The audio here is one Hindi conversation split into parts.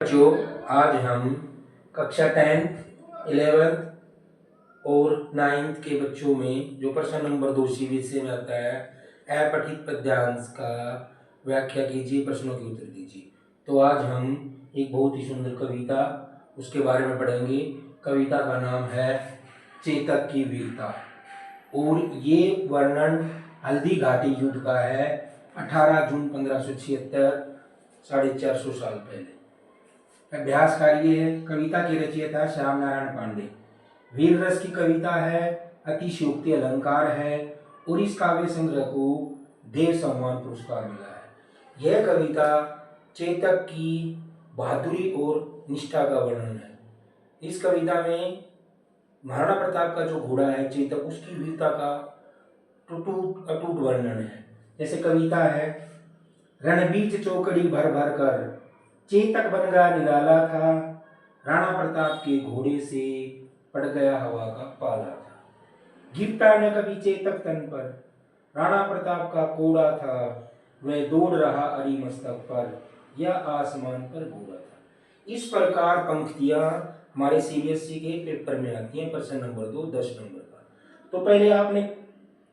बच्चों, आज हम कक्षा 10th 11th और 9th के बच्चों में जो प्रश्न नंबर 2 CBSE में आता है, अपठित पद्यांश का व्याख्या कीजिए, प्रश्नों के उत्तर दीजिए। तो आज हम एक बहुत ही सुंदर कविता उसके बारे में पढ़ेंगे। कविता का नाम है चेतक की वीरता और ये वर्णन हल्दी घाटी युद्ध का है, 18 जून 1576, 450 साल पहले। अभ्यास कार्य है। कविता की रचयिता श्याम नारायण पांडे। वीर रस की कविता है, अतिशयोक्ति अलंकार है और इस काव्य संग्रह को देव सम्मान पुरस्कार मिला है। यह कविता चेतक की बहादुरी और निष्ठा का वर्णन है। इस कविता में महाराणा प्रताप का जो घोड़ा है चेतक, उसकी वीरता का अटूट वर्णन है। जैसे कविता है, रणबीच चौकड़ी भर भर कर चेतक बन गया निराला था, राणा प्रताप के घोड़े से पड़ गया हवा का पाला था। गिरता न कभी चेतक तन पर, राणा प्रताप का कोड़ा था, वह दौड़ रहा अरी मस्तक पर, या आसमान पर घोड़ा था। इस प्रकार पंक्तियां हमारे CBSE के पेपर में आती हैं, प्रश्न नंबर 2 10 नंबर का। तो पहले आपने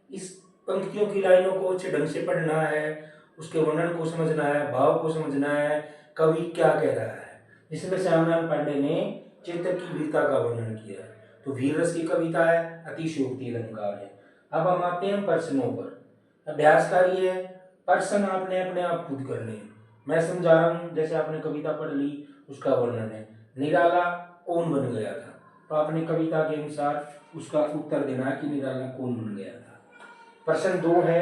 इस पंक्तियों की लाइनों को अच्छे ढंग से पढ़ना है, उसके वर्णन को समझना है, भाव को समझना है, कवि क्या कह रहा है। जिसमें श्याम नारायण पांडे ने चेतक की वीरता का वर्णन किया है। तो वीर रस की कविता है, अतिशयोक्ति अलंकार है। अब हम आते हैं प्रश्नों पर। अभ्यास कार्य है, प्रश्न आपने अपने आप खुद करने हैं। मैं समझा रहा हूँ, जैसे आपने कविता पढ़ ली, उसका वर्णन है। निराला कौन बन गया था, तो आपने कविता के अनुसार उसका उत्तर देना है कि निराला कौन बन गया था। प्रश्न 2 है,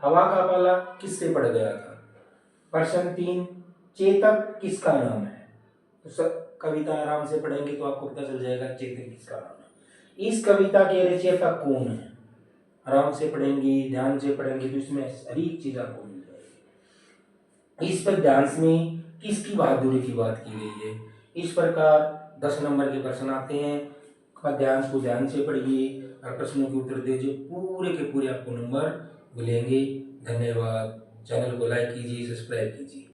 हवा का पाला किससे पड़ गया था। प्रश्न 3, चेतक किसका नाम है। तो सब कविता आराम से पढ़ेंगे तो आपको पता चल जाएगा चेतक किसका नाम है। इस कविता के रचयिता कौन है, आराम से पढ़ेंगे, ध्यान से पढ़ेंगे तो इसमें हर एक चीज आपको मिल जाएगी। इस पद्यांश में किसकी बहादुरी की बात की गई है। इस प्रकार 10 नंबर के प्रश्न आते हैं। पद्यांश को ध्यान से पढ़िए और प्रश्नों के उत्तर दीजिए, पूरे के पूरे आपको नंबर मिलेंगे। धन्यवाद। चैनल को लाइक कीजिए, सब्सक्राइब कीजिए।